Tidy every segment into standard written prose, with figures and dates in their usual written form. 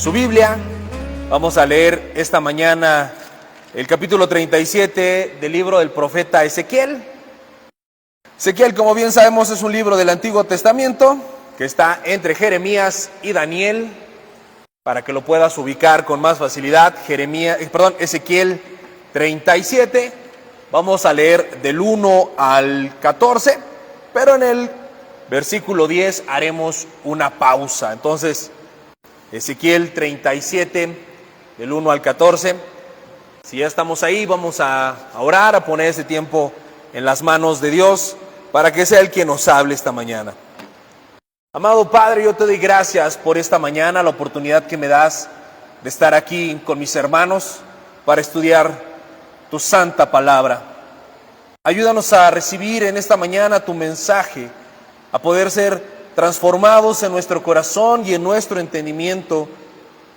su Biblia. Vamos a leer esta mañana el capítulo 37 del libro del profeta Ezequiel. Ezequiel, como bien sabemos, es un libro del Antiguo Testamento que está entre Jeremías y Daniel, para que lo puedas ubicar con más facilidad. Ezequiel 37, vamos a leer del 1 al 14, pero en el versículo 10 haremos una pausa. Entonces, Ezequiel 37, del 1 al 14. Si ya estamos ahí, vamos a orar, a poner este tiempo en las manos de Dios, para que sea Él quien nos hable esta mañana. Amado Padre, yo te doy gracias por esta mañana, la oportunidad que me das de estar aquí con mis hermanos para estudiar tu santa palabra. Ayúdanos a recibir en esta mañana tu mensaje, a poder ser transformados en nuestro corazón y en nuestro entendimiento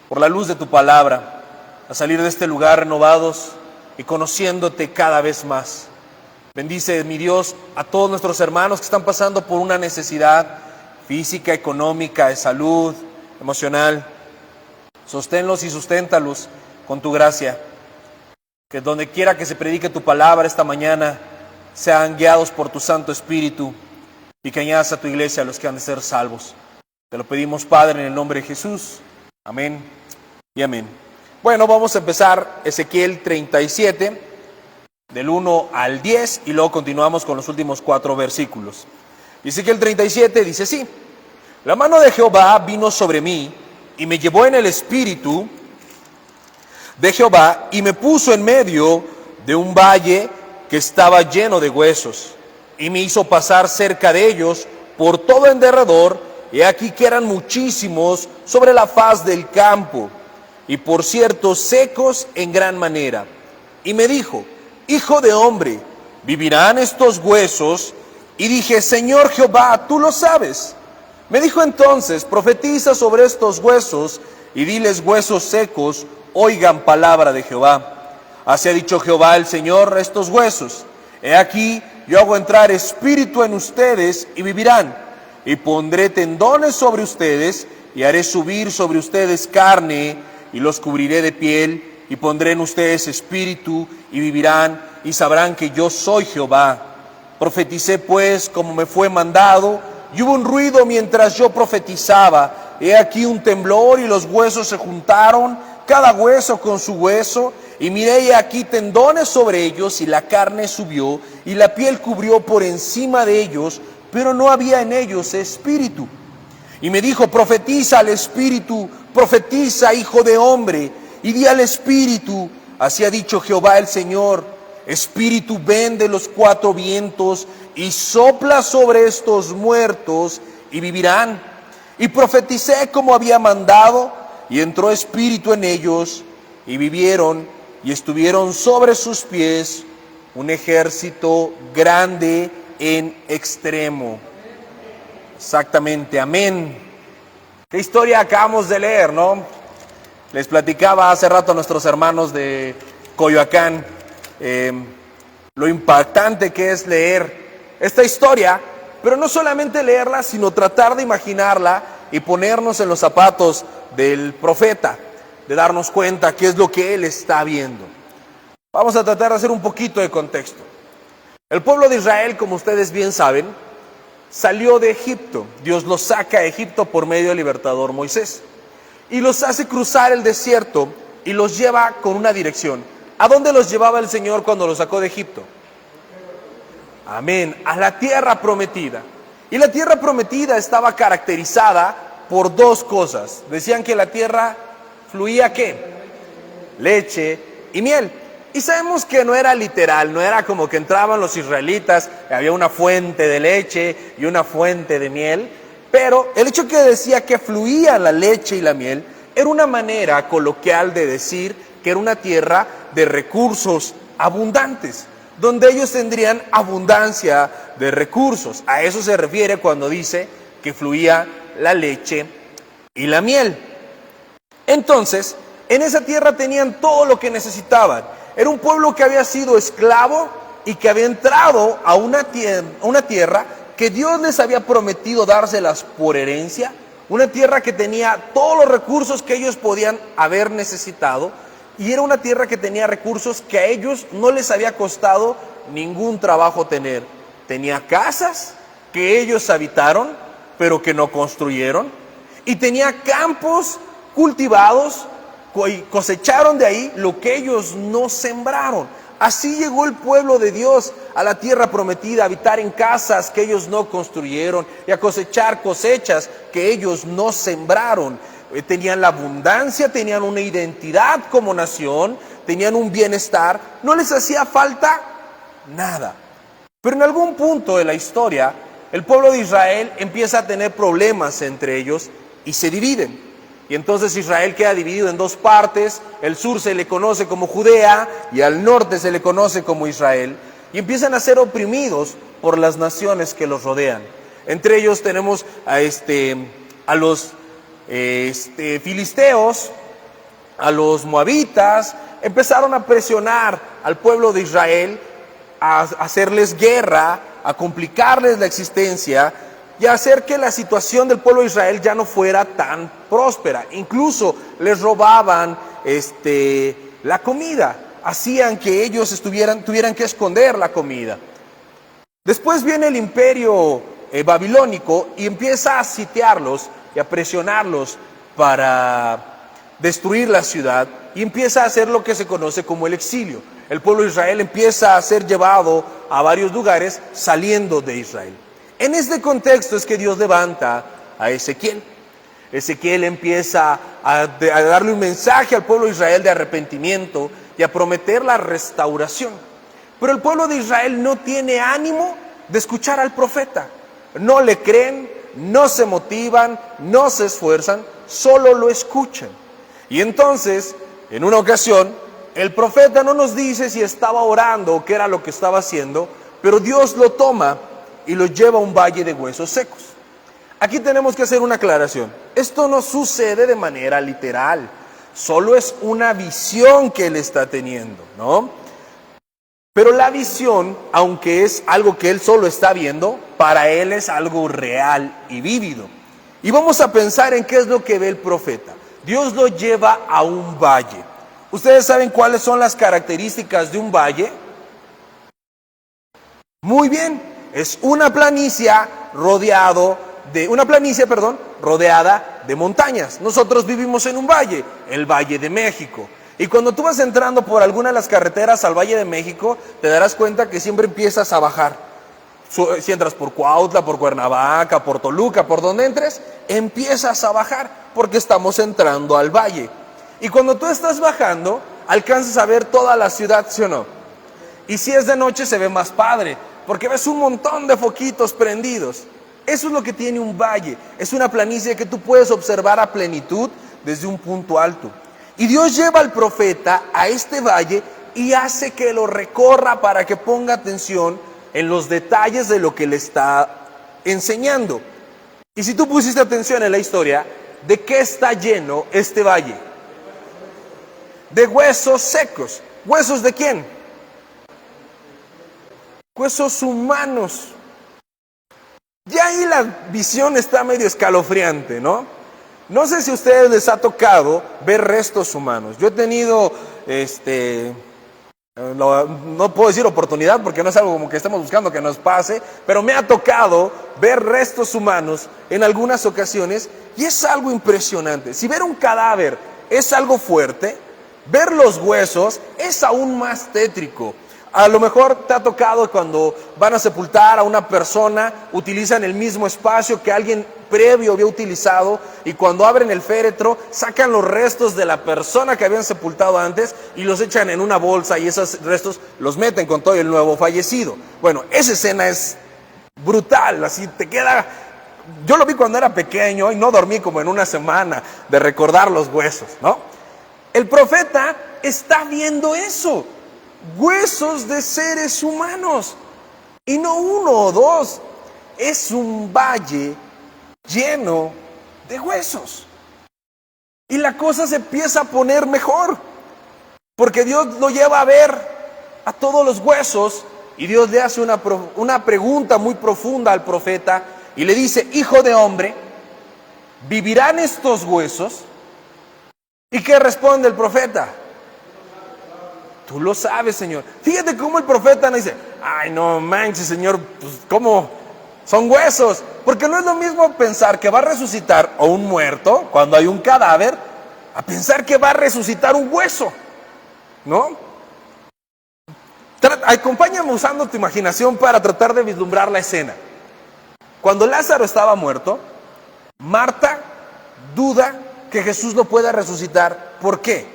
por la luz de tu palabra, a salir de este lugar renovados y conociéndote cada vez más. Bendice, mi Dios, a todos nuestros hermanos que están pasando por una necesidad física, económica, de salud, emocional. Sosténlos y susténtalos con tu gracia. Que donde quiera que se predique tu palabra esta mañana, sean guiados por tu Santo Espíritu y que añadas a tu iglesia a los que han de ser salvos. Te lo pedimos, Padre, en el nombre de Jesús. Amén y amén. Bueno, vamos a empezar Ezequiel 37, del 1 al 10, y luego continuamos con los últimos 4 versículos. Ezequiel 37 dice así: La mano de Jehová vino sobre mí, y me llevó en el espíritu de Jehová, y me puso en medio de un valle que estaba lleno de huesos, y me hizo pasar cerca de ellos por todo en derredor, y aquí que eran muchísimos sobre la faz del campo, y por cierto secos en gran manera. Y me dijo: Hijo de hombre, ¿vivirán estos huesos? Y dije: Señor Jehová, tú lo sabes. Me dijo entonces: Profetiza sobre estos huesos, y diles: huesos secos, oigan palabra de Jehová. Así ha dicho Jehová el Señor a estos huesos: He aquí, yo hago entrar espíritu en ustedes, y vivirán. Y pondré tendones sobre ustedes, y haré subir sobre ustedes carne, y los cubriré de piel, y pondré en ustedes espíritu, y vivirán, y sabrán que yo soy Jehová. Profeticé pues como me fue mandado, y hubo un ruido mientras yo profetizaba. He aquí un temblor, y los huesos se juntaron, cada hueso con su hueso, y miré, y aquí tendones sobre ellos, y la carne subió, y la piel cubrió por encima de ellos, pero no había en ellos espíritu. Y me dijo: Profetiza al espíritu, profetiza, hijo de hombre, y di al espíritu: Así ha dicho Jehová el Señor, Espíritu, ven de los 4 vientos, y sopla sobre estos muertos, y vivirán. Y profeticé como había mandado, y entró espíritu en ellos, y vivieron, y estuvieron sobre sus pies un ejército grande en extremo. Exactamente, amén. Qué historia acabamos de leer, ¿no? Les platicaba hace rato a nuestros hermanos de Coyoacán lo impactante que es leer esta historia, pero no solamente leerla, sino tratar de imaginarla y ponernos en los zapatos del profeta, de darnos cuenta qué es lo que él está viendo. Vamos a tratar de hacer un poquito de contexto. El pueblo de Israel, como ustedes bien saben, salió de Egipto. Dios los saca de Egipto por medio del libertador Moisés, y los hace cruzar el desierto y los lleva con una dirección. ¿A dónde los llevaba el Señor cuando los sacó de Egipto? Amén, a la tierra prometida. Y la tierra prometida estaba caracterizada por 2 cosas. Decían que la tierra fluía ¿qué? Leche y miel. Y sabemos que no era literal, no era como que entraban los israelitas, había una fuente de leche y una fuente de miel, pero el hecho que decía que fluía la leche y la miel era una manera coloquial de decir que era una tierra de recursos abundantes, donde ellos tendrían abundancia de recursos. A eso se refiere cuando dice que fluía la leche y la miel. Entonces, en esa tierra tenían todo lo que necesitaban. Era un pueblo que había sido esclavo y que había entrado a una tierra que Dios les había prometido dárselas por herencia, una tierra que tenía todos los recursos que ellos podían haber necesitado, y era una tierra que tenía recursos que a ellos no les había costado ningún trabajo tener. Tenía casas que ellos habitaron, pero que no construyeron, y tenía campos cultivados, y cosecharon de ahí lo que ellos no sembraron. Así llegó el pueblo de Dios a la tierra prometida, a habitar en casas que ellos no construyeron y a cosechar cosechas que ellos no sembraron. Tenían la abundancia, tenían una identidad como nación, tenían un bienestar, no les hacía falta nada. Pero en algún punto de la historia, el pueblo de Israel empieza a tener problemas entre ellos y se dividen. Y entonces Israel queda dividido en dos partes. El sur se le conoce como Judea y al norte se le conoce como Israel. Y empiezan a ser oprimidos por las naciones que los rodean. Entre ellos tenemos a los filisteos, a los moabitas. Empezaron a presionar al pueblo de Israel, a hacerles guerra, a complicarles la existencia y a hacer que la situación del pueblo de Israel ya no fuera tan próspera. Incluso les robaban la comida, hacían que ellos tuvieran que esconder la comida. Después viene el imperio babilónico y empieza a sitiarlos y a presionarlos para destruir la ciudad, y empieza a hacer lo que se conoce como el exilio. El pueblo de Israel empieza a ser llevado a varios lugares saliendo de Israel. En este contexto es que Dios levanta a Ezequiel. Ezequiel empieza a darle un mensaje al pueblo de Israel de arrepentimiento y a prometer la restauración. Pero el pueblo de Israel no tiene ánimo de escuchar al profeta. No le creen, no se motivan, no se esfuerzan, solo lo escuchan. Y entonces, en una ocasión, el profeta no nos dice si estaba orando o qué era lo que estaba haciendo, pero Dios lo toma y lo lleva a un valle de huesos secos. Aquí tenemos que hacer una aclaración. Esto no sucede de manera literal, solo es una visión que él está teniendo, ¿no? Pero la visión, aunque es algo que él solo está viendo, para él es algo real y vívido. Y vamos a pensar en qué es lo que ve el profeta. Dios lo lleva a un valle. ¿Ustedes saben cuáles son las características de un valle? Muy bien, es una planicie rodeada de montañas. Nosotros vivimos en un valle, el Valle de México. Y cuando tú vas entrando por alguna de las carreteras al Valle de México, te darás cuenta que siempre empiezas a bajar. Si entras por Cuautla, por Cuernavaca, por Toluca, por donde entres, empiezas a bajar porque estamos entrando al valle. Y cuando tú estás bajando, alcanzas a ver toda la ciudad, ¿sí o no? Y si es de noche se ve más padre, porque ves un montón de foquitos prendidos. Eso es lo que tiene un valle. Es una planicie que tú puedes observar a plenitud desde un punto alto. Y Dios lleva al profeta a este valle y hace que lo recorra para que ponga atención en los detalles de lo que le está enseñando. Y si tú pusiste atención en la historia, ¿de qué está lleno este valle? De huesos secos. ¿Huesos de quién? Huesos humanos. Ya ahí la visión está medio escalofriante, ¿no? No sé si a ustedes les ha tocado ver restos humanos. Yo he tenido, no puedo decir oportunidad porque no es algo como que estemos buscando que nos pase, pero me ha tocado ver restos humanos en algunas ocasiones y es algo impresionante. Si ver un cadáver es algo fuerte, ver los huesos es aún más tétrico. A lo mejor te ha tocado cuando van a sepultar a una persona, utilizan el mismo espacio que alguien previo había utilizado y cuando abren el féretro sacan los restos de la persona que habían sepultado antes y los echan en una bolsa y esos restos los meten con todo el nuevo fallecido. Bueno, esa escena es brutal, así te queda. Yo lo vi cuando era pequeño y no dormí como en una semana de recordar los huesos, ¿no? El profeta está viendo eso. Huesos de seres humanos, y no uno o dos, es un valle lleno de huesos. Y la cosa se empieza a poner mejor, porque Dios lo lleva a ver a todos los huesos, y Dios le hace una pregunta muy profunda al profeta, y le dice: hijo de hombre, ¿vivirán estos huesos? ¿Y qué responde el profeta? Tú lo sabes, Señor. Fíjate cómo el profeta no dice, ay, no manches, Señor, pues ¿cómo? Son huesos. Porque no es lo mismo pensar que va a resucitar a un muerto cuando hay un cadáver, a pensar que va a resucitar un hueso, ¿no? Acompáñame usando tu imaginación para tratar de vislumbrar la escena. Cuando Lázaro estaba muerto, Marta duda que Jesús lo pueda resucitar. ¿Por qué?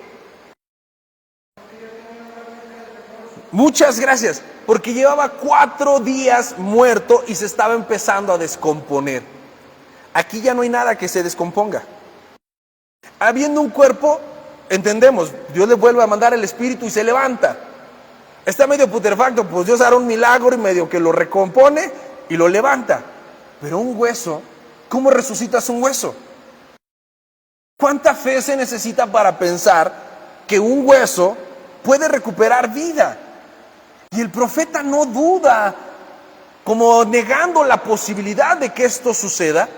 Muchas gracias. Porque llevaba 4 días muerto y se estaba empezando a descomponer. Aquí ya no hay nada que se descomponga. Habiendo un cuerpo, entendemos, Dios le vuelve a mandar el espíritu y se levanta. Está medio putrefacto, pues Dios hará un milagro y medio que lo recompone y lo levanta. Pero un hueso, ¿cómo resucitas un hueso? ¿Cuánta fe se necesita para pensar que un hueso puede recuperar vida? Y el profeta no duda, como negando la posibilidad de que esto suceda,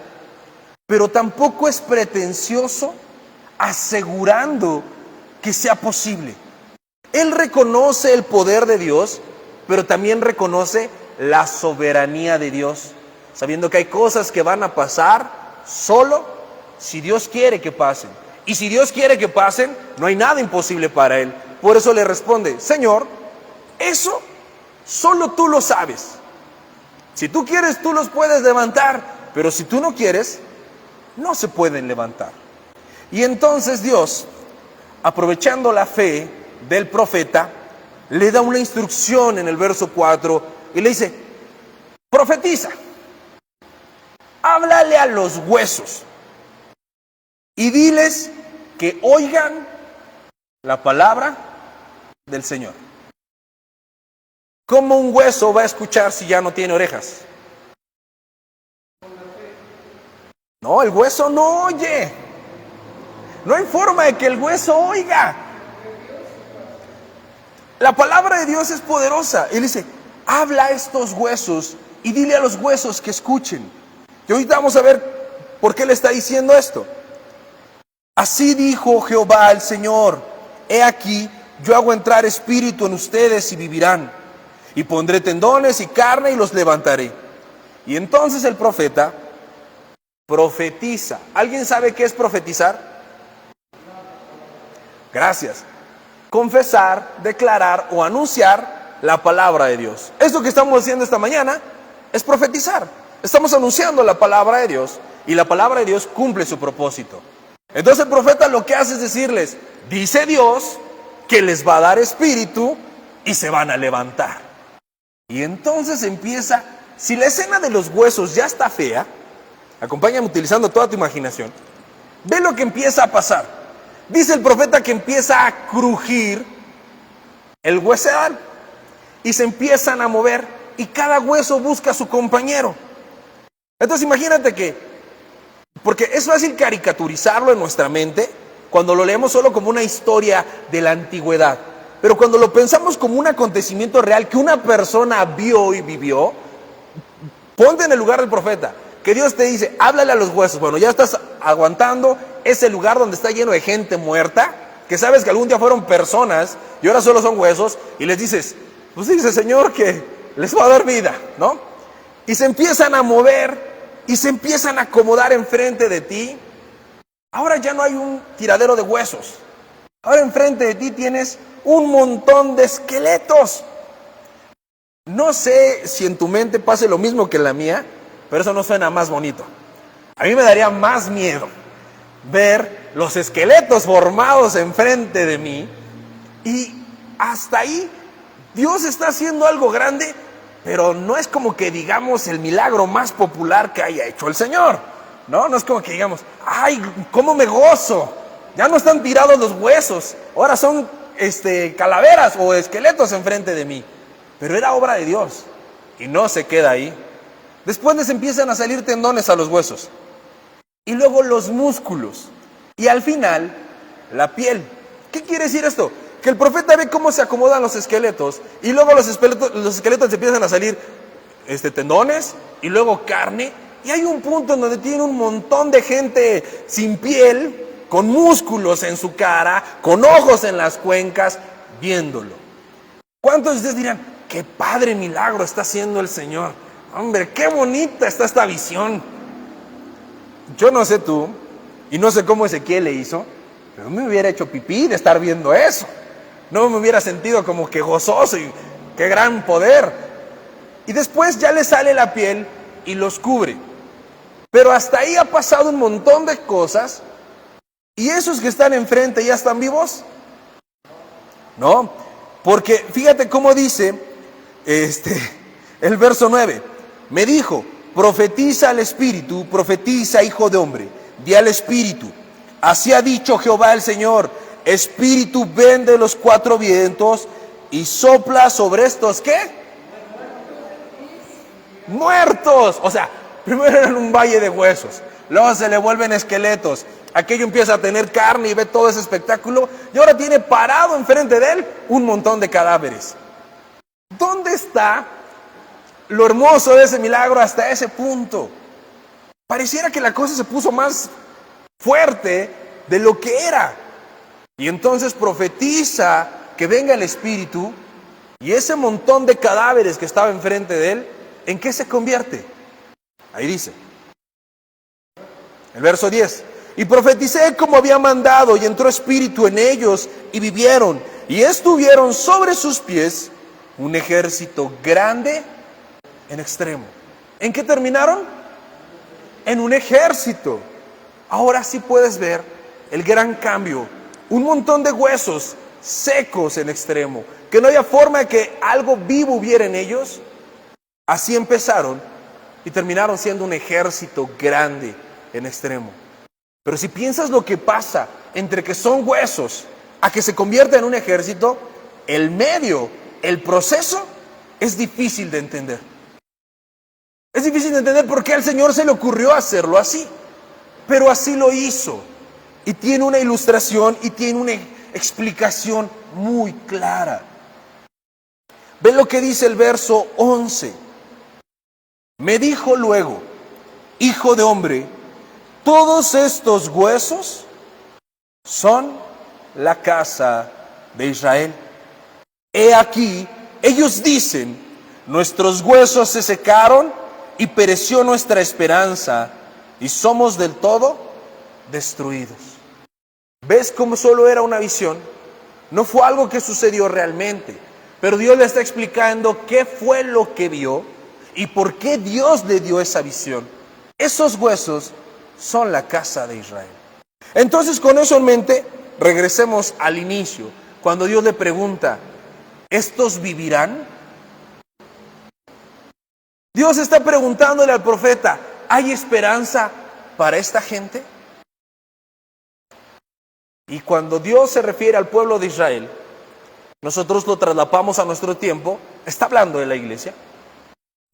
pero tampoco es pretencioso asegurando que sea posible. Él reconoce el poder de Dios, pero también reconoce la soberanía de Dios, sabiendo que hay cosas que van a pasar solo si Dios quiere que pasen. Y si Dios quiere que pasen, no hay nada imposible para Él. Por eso le responde, Señor, eso solo tú lo sabes. Si tú quieres, tú los puedes levantar, pero si tú no quieres, no se pueden levantar. Y entonces Dios, aprovechando la fe del profeta, le da una instrucción en el verso 4 y le dice, profetiza, háblale a los huesos y diles que oigan la palabra del Señor. ¿Cómo un hueso va a escuchar si ya no tiene orejas? No, el hueso no oye. No hay forma de que el hueso oiga. La palabra de Dios es poderosa. Él dice, habla a estos huesos y dile a los huesos que escuchen. Y ahorita vamos a ver por qué le está diciendo esto. Así dijo Jehová el Señor, he aquí, yo hago entrar espíritu en ustedes y vivirán. Y pondré tendones y carne y los levantaré. Y entonces el profeta profetiza. ¿Alguien sabe qué es profetizar? Gracias. Confesar, declarar o anunciar la palabra de Dios. Esto que estamos haciendo esta mañana es profetizar. Estamos anunciando la palabra de Dios y la palabra de Dios cumple su propósito. Entonces el profeta lo que hace es decirles, dice Dios que les va a dar espíritu y se van a levantar. Y entonces empieza, si la escena de los huesos ya está fea, acompáñame utilizando toda tu imaginación, ve lo que empieza a pasar. Dice el profeta que empieza a crujir el huesedal y se empiezan a mover y cada hueso busca a su compañero. Entonces imagínate que, porque es fácil caricaturizarlo en nuestra mente cuando lo leemos solo como una historia de la antigüedad, pero cuando lo pensamos como un acontecimiento real que una persona vio y vivió, ponte en el lugar del profeta, que Dios te dice, háblale a los huesos. Bueno, ya estás aguantando ese lugar donde está lleno de gente muerta, que sabes que algún día fueron personas y ahora solo son huesos, y les dices, pues dice Señor que les va a dar vida, ¿no? Y se empiezan a mover y se empiezan a acomodar enfrente de ti. Ahora ya no hay un tiradero de huesos. Ahora enfrente de ti tienes un montón de esqueletos. No sé si en tu mente pase lo mismo que en la mía, pero eso no suena más bonito. A mí me daría más miedo ver los esqueletos formados enfrente de mí y hasta ahí Dios está haciendo algo grande, pero no es como que digamos el milagro más popular que haya hecho el Señor, ¿no? No es como que digamos, ¡ay, cómo me gozo! Ya no están tirados los huesos, ahora son calaveras o esqueletos enfrente de mí. Pero era obra de Dios y no se queda ahí. Después les empiezan a salir tendones a los huesos y luego los músculos y al final la piel. ¿Qué quiere decir esto? Que el profeta ve cómo se acomodan los esqueletos y luego los esqueletos empiezan a salir tendones y luego carne Y hay un punto en donde tiene un montón de gente sin piel, con músculos en su cara, con ojos en las cuencas, viéndolo. ¿Cuántos de ustedes dirán, qué padre milagro está haciendo el Señor? Hombre, qué bonita está esta visión. Yo no sé tú, y no sé cómo Ezequiel le hizo, pero me hubiera hecho pipí de estar viendo eso. No me hubiera sentido como que gozoso y qué gran poder. Y después ya le sale la piel y los cubre. Pero hasta ahí ha pasado un montón de cosas. ¿Y esos que están enfrente ya están vivos? No, porque fíjate cómo dice el verso 9. Me dijo, profetiza al Espíritu, profetiza, hijo de hombre, di al Espíritu. Así ha dicho Jehová el Señor, Espíritu, ven de los cuatro vientos y sopla sobre estos, ¿qué? Muertos. O sea, primero eran un valle de huesos, luego se le vuelven esqueletos. Aquello empieza a tener carne y ve todo ese espectáculo. Y ahora tiene parado enfrente de él un montón de cadáveres. ¿Dónde está lo hermoso de ese milagro hasta ese punto? Pareciera que la cosa se puso más fuerte de lo que era. Y entonces profetiza que venga el Espíritu y ese montón de cadáveres que estaba enfrente de él, ¿en qué se convierte? Ahí dice, el verso 10. Y profeticé como había mandado, y entró espíritu en ellos, y vivieron, y estuvieron sobre sus pies un ejército grande en extremo. ¿En qué terminaron? En un ejército. Ahora sí puedes ver el gran cambio. Un montón de huesos secos en extremo, que no había forma de que algo vivo hubiera en ellos. Así empezaron y terminaron siendo un ejército grande en extremo. Pero si piensas lo que pasa entre que son huesos a que se convierta en un ejército, el medio, el proceso, es difícil de entender. Es difícil de entender por qué al Señor se le ocurrió hacerlo así. Pero así lo hizo. Y tiene una ilustración y tiene una explicación muy clara. Ven lo que dice el verso 11. Me dijo luego, hijo de hombre, todos estos huesos son la casa de Israel. He aquí, ellos dicen, nuestros huesos se secaron y pereció nuestra esperanza y somos del todo destruidos. ¿Ves cómo solo era una visión? No fue algo que sucedió realmente, pero Dios le está explicando qué fue lo que vio y por qué Dios le dio esa visión. Esos huesos son la casa de Israel. Entonces, con eso en mente, regresemos al inicio, cuando Dios le pregunta, ¿estos vivirán? Dios está preguntándole al profeta, ¿hay esperanza para esta gente? Y cuando Dios se refiere al pueblo de Israel, nosotros lo trasladamos a nuestro tiempo, está hablando de la iglesia.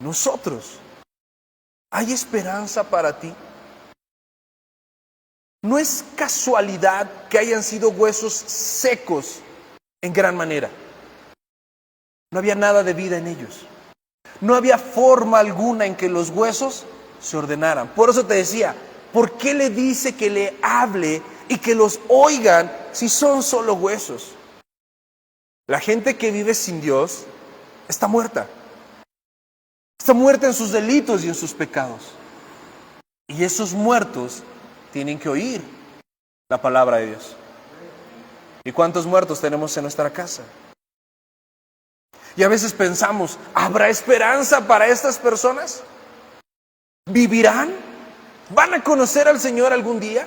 Nosotros, ¿hay esperanza para ti? No es casualidad que hayan sido huesos secos en gran manera. No había nada de vida en ellos. No había forma alguna en que los huesos se ordenaran. Por eso te decía, ¿por qué le dice que le hable y que los oigan si son solo huesos? La gente que vive sin Dios está muerta. Está muerta en sus delitos y en sus pecados. Y esos muertos tienen que oír la palabra de Dios. ¿Y cuántos muertos tenemos en nuestra casa? Y a veces pensamos, ¿habrá esperanza para estas personas? ¿Vivirán? ¿Van a conocer al Señor algún día?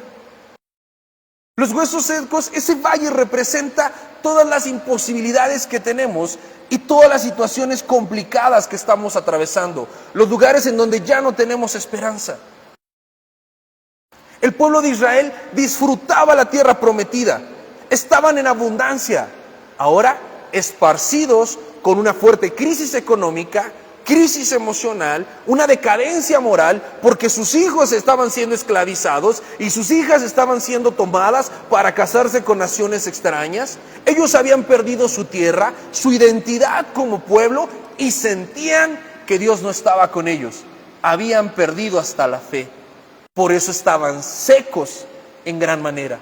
Los huesos secos, ese valle representa todas las imposibilidades que tenemos y todas las situaciones complicadas que estamos atravesando, los lugares en donde ya no tenemos esperanza. El pueblo de Israel disfrutaba la tierra prometida, estaban en abundancia, ahora esparcidos con una fuerte crisis económica, crisis emocional, una decadencia moral, porque sus hijos estaban siendo esclavizados y sus hijas estaban siendo tomadas para casarse con naciones extrañas. Ellos habían perdido su tierra, su identidad como pueblo y sentían que Dios no estaba con ellos. habían perdido hasta la fe. Por eso estaban secos en gran manera.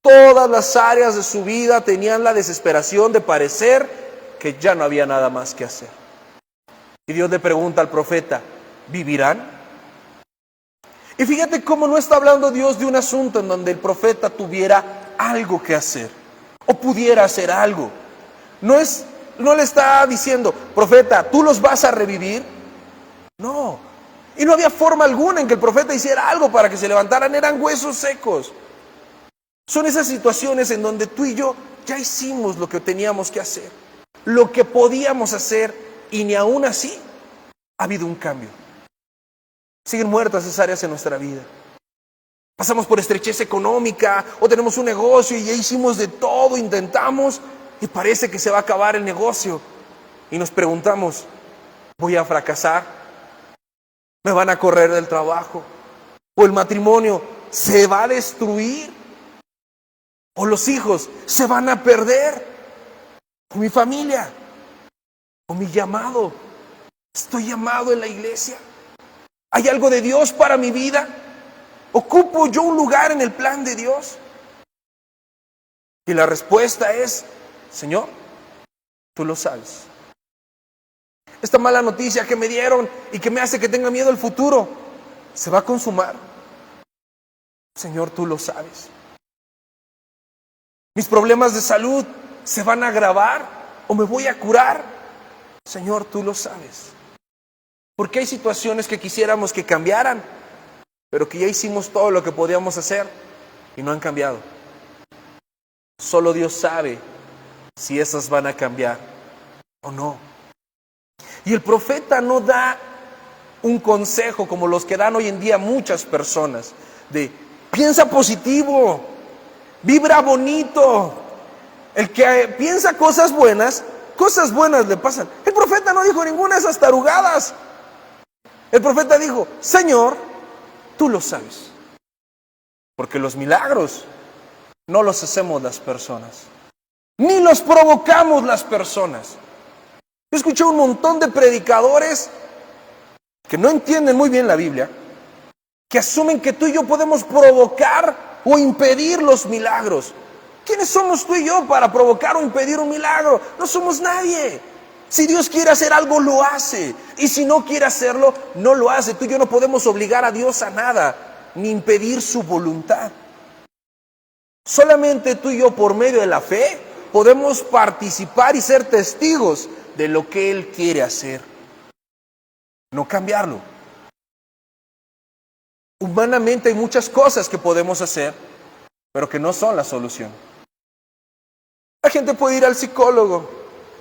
Todas las áreas de su vida tenían la desesperación de parecer que ya no había nada más que hacer. Y Dios le pregunta al profeta, ¿vivirán? Y fíjate cómo no está hablando Dios de un asunto en donde el profeta tuviera algo que hacer o pudiera hacer algo. No le está diciendo, profeta, ¿tú los vas a revivir? No. Y no había forma alguna en que el profeta hiciera algo para que se levantaran, eran huesos secos. Son esas situaciones en donde tú y yo ya hicimos lo que teníamos que hacer, lo que podíamos hacer, y ni aún así ha habido un cambio. Siguen muertas esas áreas en nuestra vida. Pasamos por estrechez económica o tenemos un negocio y ya hicimos de todo, intentamos y parece que se va a acabar el negocio. Y nos preguntamos, ¿voy a fracasar? ¿Me van a correr del trabajo? ¿O el matrimonio se va a destruir? ¿O los hijos se van a perder? ¿O mi familia? ¿O mi llamado? ¿Estoy llamado en la iglesia? ¿Hay algo de Dios para mi vida? ¿Ocupo yo un lugar en el plan de Dios? Y la respuesta es, Señor, tú lo sabes. Esta mala noticia que me dieron y que me hace que tenga miedo al futuro, ¿se va a consumar? Señor, tú lo sabes. ¿Mis problemas de salud se van a agravar o me voy a curar? Señor, tú lo sabes. Porque hay situaciones que quisiéramos que cambiaran, pero que ya hicimos todo lo que podíamos hacer y no han cambiado. Solo Dios sabe si esas van a cambiar o no. Y el profeta no da un consejo como los que dan hoy en día muchas personas, de piensa positivo, vibra bonito. El que piensa cosas buenas le pasan. El profeta no dijo ninguna de esas tarugadas. El profeta dijo, Señor, tú lo sabes. Porque los milagros no los hacemos las personas, ni los provocamos las personas. Yo escuché un montón de predicadores que no entienden muy bien la Biblia, que asumen que tú y yo podemos provocar o impedir los milagros. ¿Quiénes somos tú y yo para provocar o impedir un milagro? No somos nadie. Si Dios quiere hacer algo, lo hace. Y si no quiere hacerlo, no lo hace. Tú y yo no podemos obligar a Dios a nada, ni impedir su voluntad. Solamente tú y yo, por medio de la fe, podemos participar y ser testigos de lo que Él quiere hacer. No cambiarlo. Humanamente hay muchas cosas que podemos hacer, pero que no son la solución. La gente puede ir al psicólogo,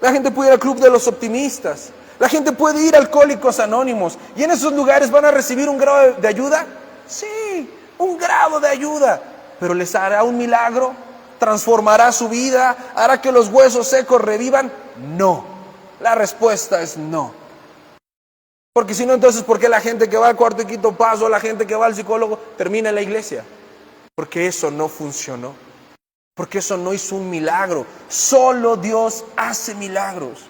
la gente puede ir al club de los optimistas, la gente puede ir a Alcohólicos Anónimos, y en esos lugares van a recibir un grado de ayuda. Sí, un grado de ayuda, pero les hará un milagro, transformará su vida, hará que los huesos secos revivan. No, la respuesta es no. Porque si no, entonces, ¿por qué la gente que va al cuarto y quinto paso, la gente que va al psicólogo, termina en la iglesia? Porque eso no funcionó. Porque eso no hizo un milagro. Solo Dios hace milagros.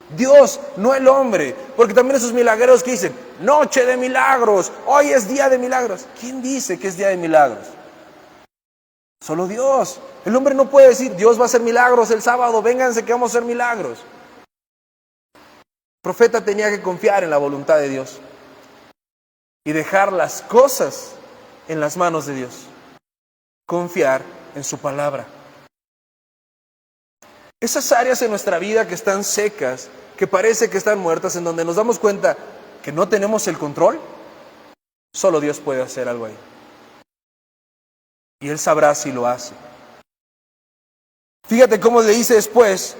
Dios, no el hombre. Porque también esos milagreros que dicen, noche de milagros, hoy es día de milagros. ¿Quién dice que es día de milagros? Solo Dios. El hombre no puede decir, Dios va a hacer milagros el sábado, vénganse que vamos a hacer milagros. El profeta tenía que confiar en la voluntad de Dios y dejar las cosas en las manos de Dios. Confiar en su palabra. Esas áreas en nuestra vida que están secas, que parece que están muertas, en donde nos damos cuenta que no tenemos el control, solo Dios puede hacer algo ahí. Y Él sabrá si lo hace. Fíjate cómo le dice después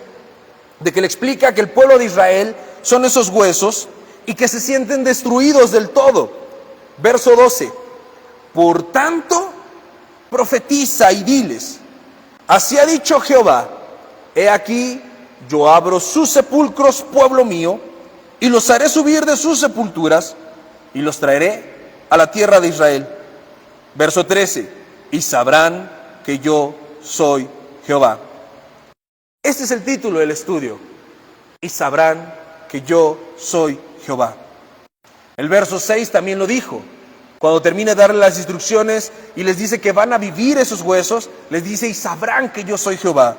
de que le explica que el pueblo de Israel son esos huesos y que se sienten destruidos del todo. Verso 12. Por tanto, profetiza y diles, así ha dicho Jehová, he aquí, yo abro sus sepulcros, pueblo mío, y los haré subir de sus sepulturas, y los traeré a la tierra de Israel. Verso 13, y sabrán que yo soy Jehová. Este es el título del estudio, y sabrán que yo soy Jehová. El verso 6 también lo dijo. Cuando termina de darle las instrucciones y les dice que van a vivir esos huesos, les dice, y sabrán que yo soy Jehová.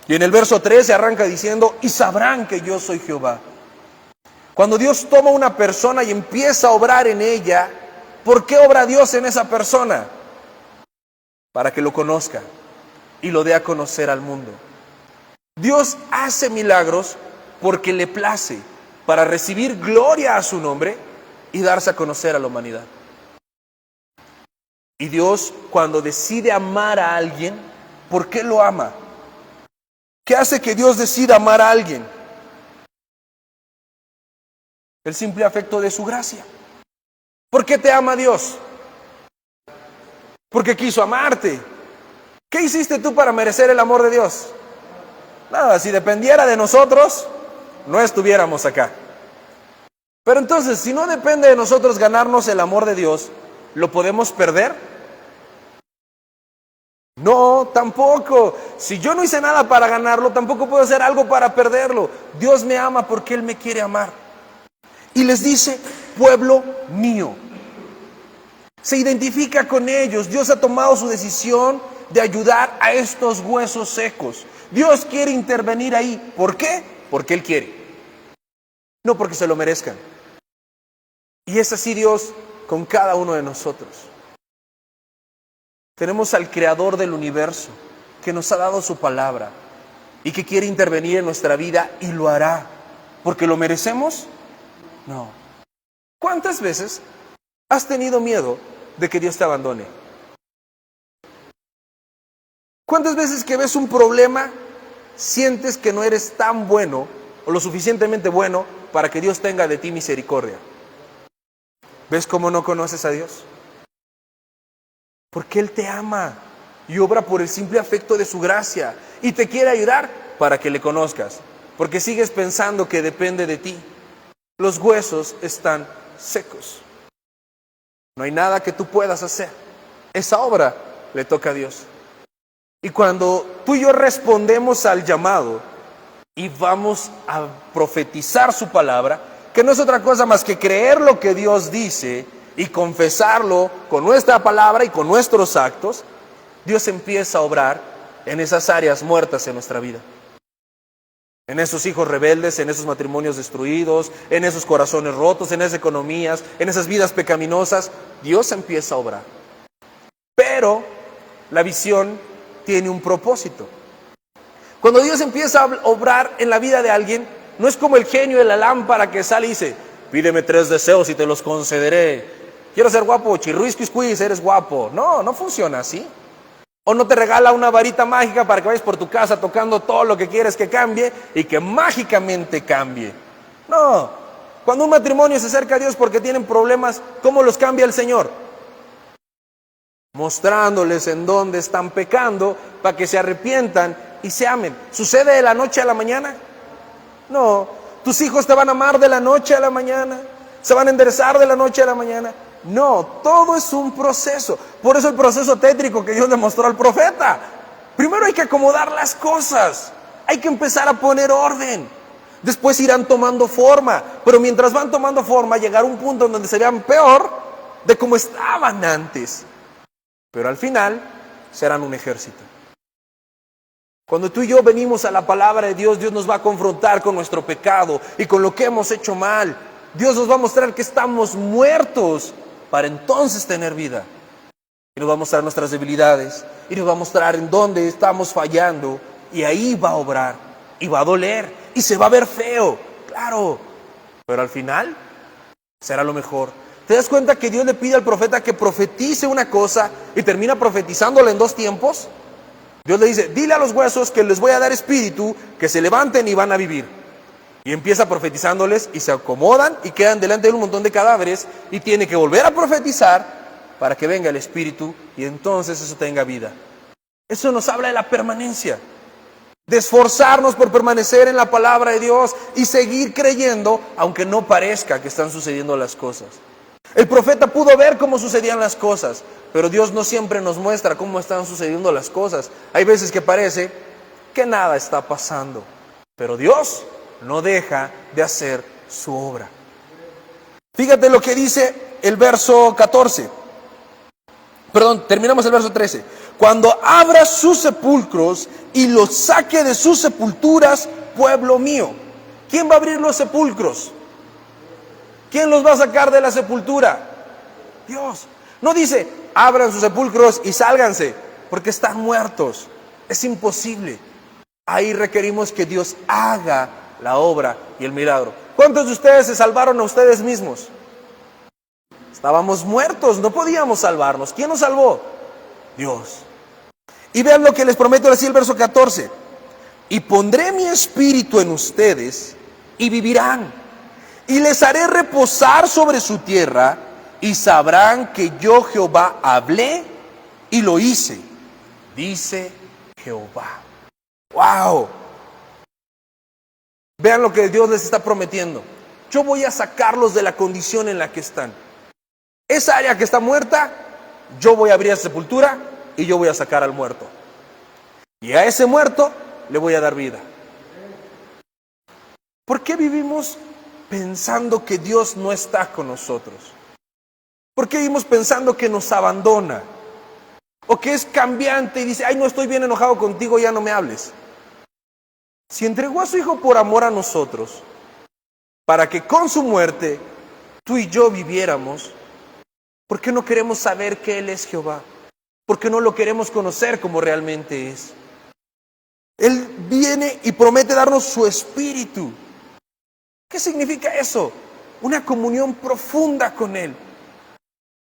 Y en el verso 3 se arranca diciendo, y sabrán que yo soy Jehová. Cuando Dios toma una persona y empieza a obrar en ella, ¿por qué obra Dios en esa persona? Para que lo conozca y lo dé a conocer al mundo. Dios hace milagros porque le place, para recibir gloria a su nombre y darse a conocer a la humanidad. Y Dios, cuando decide amar a alguien, ¿por qué lo ama? ¿Qué hace que Dios decida amar a alguien? El simple afecto de su gracia. ¿Por qué te ama Dios? Porque quiso amarte. ¿Qué hiciste tú para merecer el amor de Dios? Nada, si dependiera de nosotros, no estuviéramos acá. Pero entonces, si no depende de nosotros ganarnos el amor de Dios, ¿lo podemos perder? No, tampoco. Si yo no hice nada para ganarlo, tampoco puedo hacer algo para perderlo. Dios me ama porque Él me quiere amar. Y les dice, pueblo mío. Se identifica con ellos. Dios ha tomado su decisión de ayudar a estos huesos secos. Dios quiere intervenir ahí. ¿Por qué? Porque Él quiere. No porque se lo merezcan. Y es así Dios con cada uno de nosotros. Tenemos al Creador del universo, que nos ha dado su palabra y que quiere intervenir en nuestra vida y lo hará. ¿Porque lo merecemos? No. ¿Cuántas veces has tenido miedo de que Dios te abandone? ¿Cuántas veces que ves un problema sientes que no eres tan bueno o lo suficientemente bueno para que Dios tenga de ti misericordia? ¿Ves cómo no conoces a Dios? Porque Él te ama y obra por el simple afecto de su gracia y te quiere ayudar para que le conozcas, porque sigues pensando que depende de ti. Los huesos están secos. No hay nada que tú puedas hacer. Esa obra le toca a Dios. Y cuando tú y yo respondemos al llamado y vamos a profetizar su palabra, que no es otra cosa más que creer lo que Dios dice y confesarlo con nuestra palabra y con nuestros actos, Dios empieza a obrar en esas áreas muertas en nuestra vida. En esos hijos rebeldes, en esos matrimonios destruidos, en esos corazones rotos, en esas economías, en esas vidas pecaminosas, Dios empieza a obrar. Pero la visión tiene un propósito. Cuando Dios empieza a obrar en la vida de alguien, no es como el genio de la lámpara que sale y dice, pídeme 3 deseos y te los concederé. Quiero ser guapo, chirruisquisquis, eres guapo. No, no funciona así. O no te regala una varita mágica para que vayas por tu casa tocando todo lo que quieres que cambie y que mágicamente cambie. No, cuando un matrimonio se acerca a Dios porque tienen problemas, ¿cómo los cambia el Señor? Mostrándoles en dónde están pecando para que se arrepientan y se amen. ¿Sucede de la noche a la mañana? No, tus hijos te van a amar de la noche a la mañana, se van a enderezar de la noche a la mañana. No, todo es un proceso. Por eso el proceso tétrico que Dios le mostró al profeta. Primero hay que acomodar las cosas, hay que empezar a poner orden. Después irán tomando forma, pero mientras van tomando forma, llegará un punto en donde se vean peor de como estaban antes. Pero al final serán un ejército. Cuando tú y yo venimos a la palabra de Dios, Dios nos va a confrontar con nuestro pecado y con lo que hemos hecho mal. Dios nos va a mostrar que estamos muertos para entonces tener vida. Y nos va a mostrar nuestras debilidades y nos va a mostrar en dónde estamos fallando, y ahí va a obrar y va a doler y se va a ver feo, claro, pero al final será lo mejor. ¿Te das cuenta que Dios le pide al profeta que profetice una cosa y termina profetizándola en 2 tiempos? Dios le dice, dile a los huesos que les voy a dar espíritu, que se levanten y van a vivir. Y empieza profetizándoles y se acomodan y quedan delante de un montón de cadáveres y tiene que volver a profetizar para que venga el espíritu y entonces eso tenga vida. Eso nos habla de la permanencia, de esforzarnos por permanecer en la palabra de Dios y seguir creyendo aunque no parezca que están sucediendo las cosas. El profeta pudo ver cómo sucedían las cosas, pero Dios no siempre nos muestra cómo están sucediendo las cosas. Hay veces que parece que nada está pasando, pero Dios no deja de hacer su obra. Fíjate lo que dice el verso 14. Perdón, terminamos el verso 13. Cuando abra sus sepulcros y los saque de sus sepulturas, pueblo mío. ¿Quién va a abrir los sepulcros? ¿Quién los va a sacar de la sepultura? Dios. No dice, abran sus sepulcros y sálganse, porque están muertos. Es imposible. Ahí requerimos que Dios haga la obra y el milagro. ¿Cuántos de ustedes se salvaron a ustedes mismos? Estábamos muertos, no podíamos salvarnos. ¿Quién nos salvó? Dios. Y vean lo que les prometo así el verso 14. Y pondré mi espíritu en ustedes y vivirán. Y les haré reposar sobre su tierra y sabrán que yo Jehová hablé y lo hice. Dice Jehová. ¡Wow! Vean lo que Dios les está prometiendo. Yo voy a sacarlos de la condición en la que están. Esa área que está muerta, yo voy a abrir la sepultura y yo voy a sacar al muerto. Y a ese muerto le voy a dar vida. ¿Por qué vivimos pensando que Dios no está con nosotros? ¿Por qué vivimos pensando que nos abandona? O que es cambiante y dice, ay, no estoy bien enojado contigo, ya no me hables. Si entregó a su Hijo por amor a nosotros, para que con su muerte tú y yo viviéramos, ¿por qué no queremos saber que Él es Jehová? ¿Por qué no lo queremos conocer como realmente es? Él viene y promete darnos su espíritu. ¿Qué significa eso? Una comunión profunda con Él.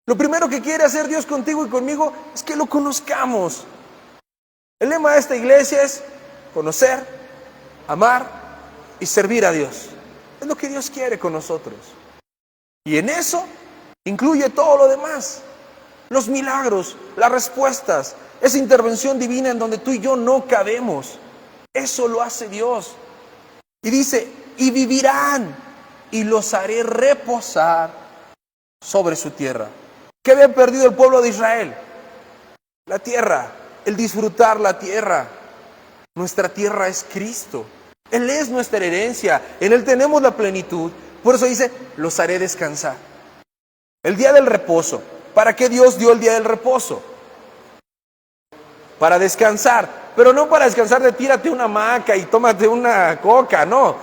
Lo primero que quiere hacer Dios contigo y conmigo es que lo conozcamos. El lema de esta iglesia es conocer, amar y servir a Dios. Es lo que Dios quiere con nosotros. Y en eso incluye todo lo demás. Los milagros, las respuestas, esa intervención divina en donde tú y yo no cabemos. Eso lo hace Dios. Y dice, y vivirán y los haré reposar sobre su tierra. ¿Qué había perdido el pueblo de Israel? La tierra, el disfrutar la tierra. Nuestra tierra es Cristo. Él es nuestra herencia. En Él tenemos la plenitud. Por eso dice, los haré descansar. El día del reposo. ¿Para qué Dios dio el día del reposo? Para descansar. Pero no para descansar de tírate una hamaca y tómate una coca, no.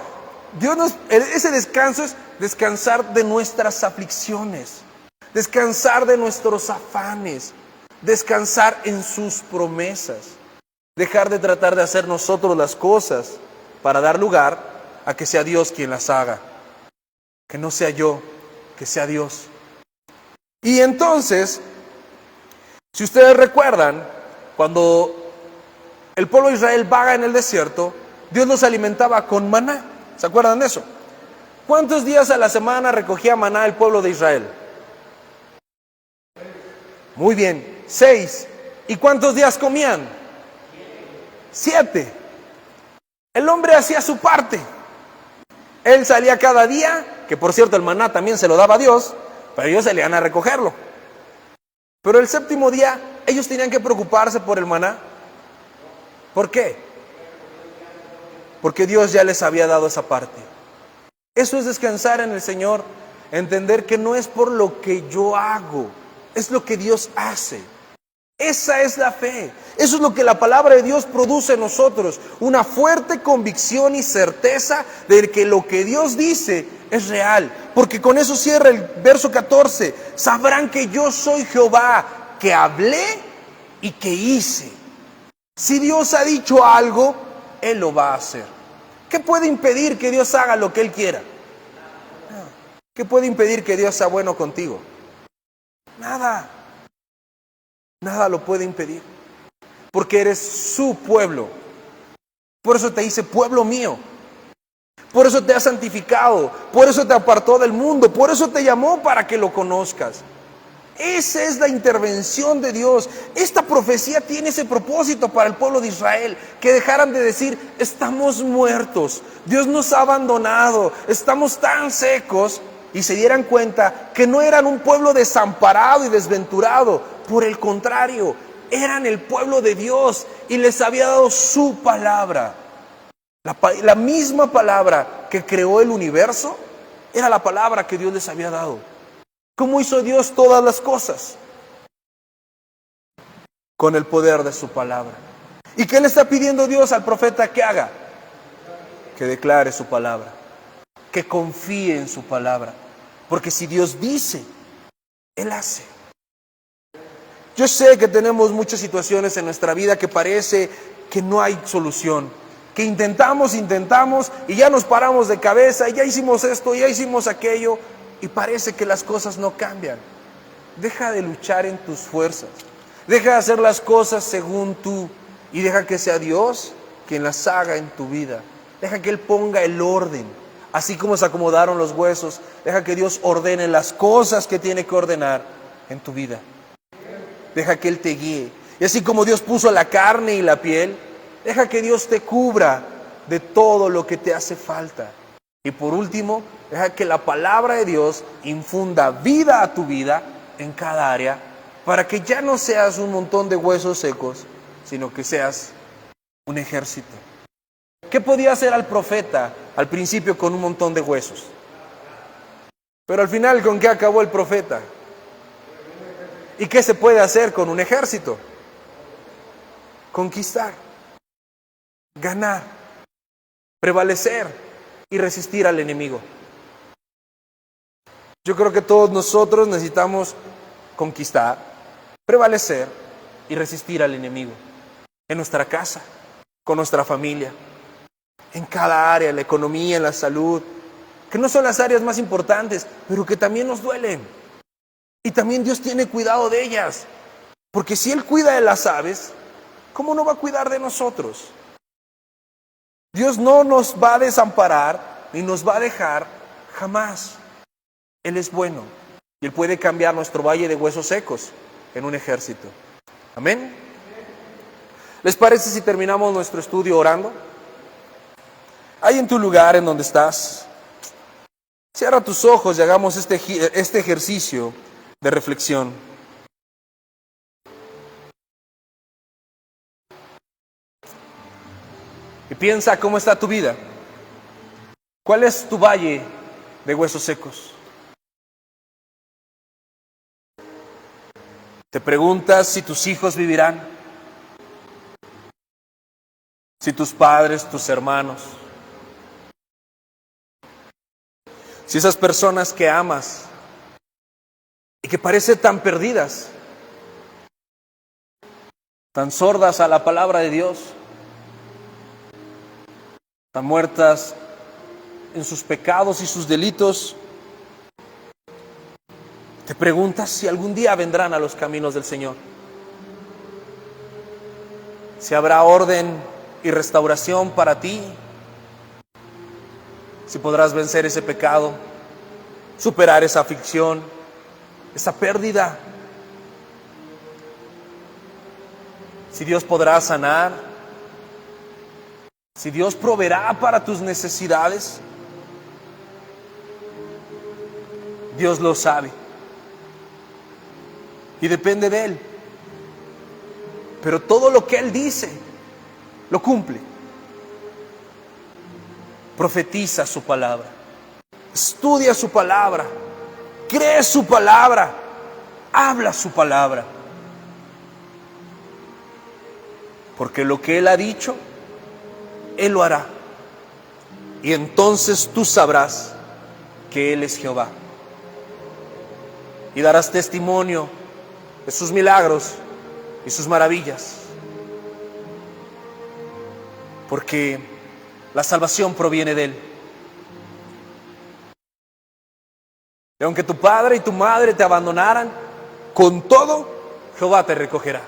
Ese descanso es descansar de nuestras aflicciones. Descansar de nuestros afanes. Descansar en sus promesas. Dejar de tratar de hacer nosotros las cosas para dar lugar a que sea Dios quien las haga. Que no sea yo, que sea Dios. Y entonces, si ustedes recuerdan, cuando el pueblo de Israel vaga en el desierto, Dios los alimentaba con maná. ¿Se acuerdan de eso? ¿Cuántos días a la semana recogía maná el pueblo de Israel? Muy bien, 6. ¿Y cuántos días comían? 7. El hombre hacía su parte. Él salía cada día, que por cierto el maná también se lo daba a Dios, pero ellos salían a recogerlo. Pero el séptimo día, ellos tenían que preocuparse por el maná. ¿Por qué? Porque Dios ya les había dado esa parte. Eso es descansar en el Señor, entender que no es por lo que yo hago, es lo que Dios hace. Esa es la fe. Eso es lo que la palabra de Dios produce en nosotros. Una fuerte convicción y certeza de que lo que Dios dice es real. Porque con eso cierra el verso 14. Sabrán que yo soy Jehová, que hablé y que hice. Si Dios ha dicho algo, Él lo va a hacer. ¿Qué puede impedir que Dios haga lo que Él quiera? ¿Qué puede impedir que Dios sea bueno contigo? Nada. Nada lo puede impedir. Porque eres su pueblo. Por eso te dice pueblo mío. Por eso te ha santificado. Por eso te apartó del mundo. Por eso te llamó para que lo conozcas. Esa es la intervención de Dios. Esta profecía tiene ese propósito para el pueblo de Israel. Que dejaran de decir, estamos muertos. Dios nos ha abandonado. Estamos tan secos. Y se dieran cuenta que no eran un pueblo desamparado y desventurado. Por el contrario, eran el pueblo de Dios y les había dado su palabra. La misma palabra que creó el universo Era la palabra que Dios les había dado. ¿Cómo hizo Dios todas las cosas? Con el poder de su palabra. ¿Y qué le está pidiendo Dios al profeta que haga? Que declare su palabra, que confíe en su palabra. Porque si Dios dice, Él hace. Yo sé que tenemos muchas situaciones en nuestra vida que parece que no hay solución, que intentamos y ya nos paramos de cabeza, y ya hicimos esto, ya hicimos aquello, y parece que las cosas no cambian. Deja de luchar en tus fuerzas, deja de hacer las cosas según tú, y deja que sea Dios quien las haga en tu vida. Deja que Él ponga el orden, así como se acomodaron los huesos. Deja que Dios ordene las cosas que tiene que ordenar en tu vida. Deja que Él te guíe. Y así como Dios puso la carne y la piel, deja que Dios te cubra de todo lo que te hace falta. Y por último, deja que la palabra de Dios infunda vida a tu vida en cada área, para que ya no seas un montón de huesos secos, sino que seas un ejército. ¿Qué podía hacer al profeta al principio con un montón de huesos? Pero al final, ¿con qué acabó el profeta? ¿Y qué se puede hacer con un ejército? Conquistar, ganar, prevalecer y resistir al enemigo. Yo creo que todos nosotros necesitamos conquistar, prevalecer y resistir al enemigo. En nuestra casa, con nuestra familia, en cada área, en la economía, en la salud, que no son las áreas más importantes, pero que también nos duelen. Y también Dios tiene cuidado de ellas, porque si Él cuida de las aves, ¿cómo no va a cuidar de nosotros? Dios no nos va a desamparar ni nos va a dejar jamás. Él es bueno y Él puede cambiar nuestro valle de huesos secos en un ejército. Amén. ¿Les parece si terminamos nuestro estudio orando? Ahí en tu lugar, en donde estás, cierra tus ojos y hagamos este ejercicio de reflexión. Y piensa cómo está tu vida. ¿Cuál es tu valle de huesos secos? Te preguntas si tus hijos vivirán, si tus padres, tus hermanos, si esas personas que amas y que parecen tan perdidas, tan sordas a la palabra de Dios, tan muertas en sus pecados y sus delitos, te preguntas si algún día vendrán a los caminos del Señor, si habrá orden y restauración para ti, si podrás vencer ese pecado, superar esa aflicción, esa pérdida, si Dios podrá sanar, si Dios proveerá para tus necesidades. Dios lo sabe y depende de Él, pero todo lo que Él dice lo cumple. Profetiza su palabra, estudia su palabra, cree su palabra, habla su palabra, porque lo que Él ha dicho, Él lo hará, y entonces tú sabrás que Él es Jehová, y darás testimonio de sus milagros y sus maravillas, porque la salvación proviene de Él. Y aunque tu padre y tu madre te abandonaran, con todo, Jehová te recogerá.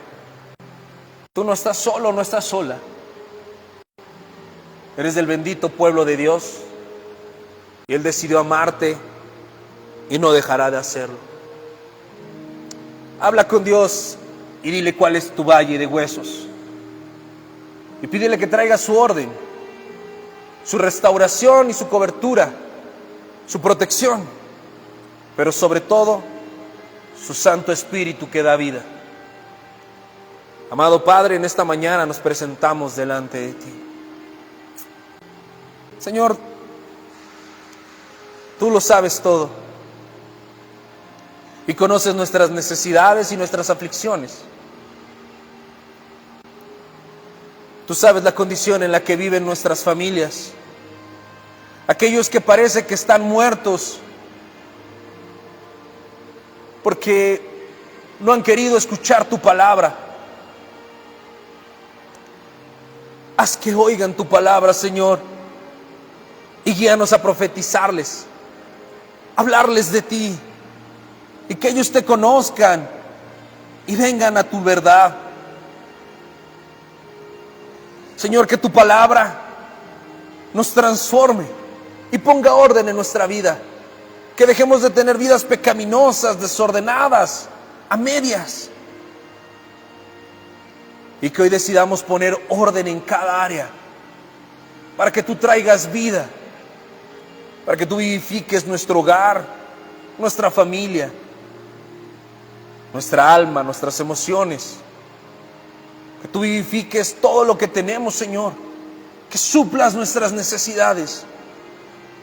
Tú no estás solo, no estás sola. Eres del bendito pueblo de Dios, y Él decidió amarte y no dejará de hacerlo. Habla con Dios y dile cuál es tu valle de huesos. Y pídele que traiga su orden, su restauración y su cobertura, su protección, pero sobre todo, su Santo Espíritu que da vida. Amado Padre, en esta mañana nos presentamos delante de ti. Señor, Tú lo sabes todo. Y conoces nuestras necesidades y nuestras aflicciones. Tú sabes la condición en la que viven nuestras familias. Aquellos que parece que están muertos porque no han querido escuchar tu palabra. Haz que oigan tu palabra, Señor, y guíanos a profetizarles, hablarles de ti, y que ellos te conozcan y vengan a tu verdad. Señor, que tu palabra nos transforme y ponga orden en nuestra vida. Que dejemos de tener vidas pecaminosas, desordenadas, a medias. Y que hoy decidamos poner orden en cada área, para que tú traigas vida, para que tú vivifiques nuestro hogar, nuestra familia, nuestra alma, nuestras emociones. Que tú vivifiques todo lo que tenemos, Señor. Que suplas nuestras necesidades.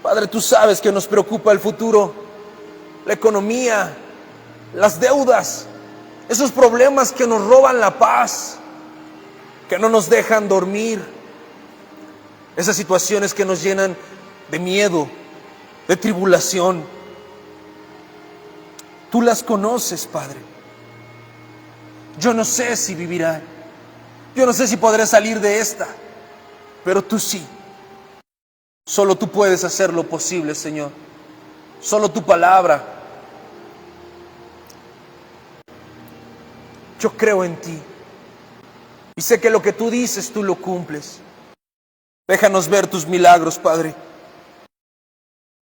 Padre, tú sabes que nos preocupa el futuro, la economía, las deudas, esos problemas que nos roban la paz, que no nos dejan dormir, esas situaciones que nos llenan de miedo, de tribulación. Tú las conoces, Padre. Yo no sé si vivirá, yo no sé si podré salir de esta, pero tú sí. Solo tú puedes hacer lo posible, Señor. Solo tu palabra. Yo creo en ti y sé que lo que tú dices, tú lo cumples. Déjanos ver tus milagros, Padre.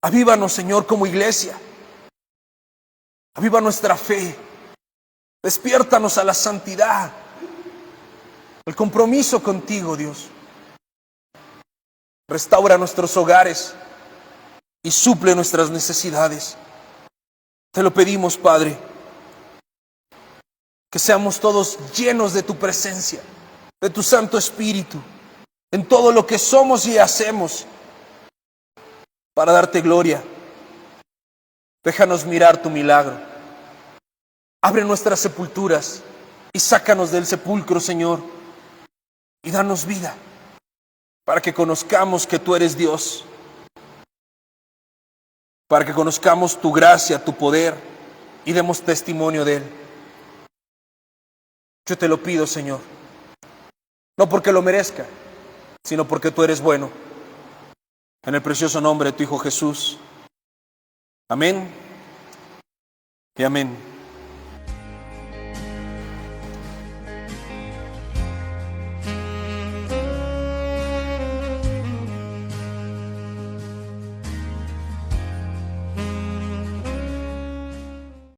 Avívanos, Señor, como iglesia. Aviva nuestra fe. Despiértanos a la santidad, el compromiso contigo, Dios. Restaura nuestros hogares y suple nuestras necesidades. Te lo pedimos, Padre. Que seamos todos llenos de tu presencia, de tu Santo Espíritu, en todo lo que somos y hacemos, para darte gloria. Déjanos mirar tu milagro. Abre nuestras sepulturas y sácanos del sepulcro, Señor, y danos vida, para que conozcamos que tú eres Dios, para que conozcamos tu gracia, tu poder, y demos testimonio de él. Yo te lo pido, Señor, no porque lo merezca, sino porque tú eres bueno. En el precioso nombre de tu Hijo Jesús. Amén y amén.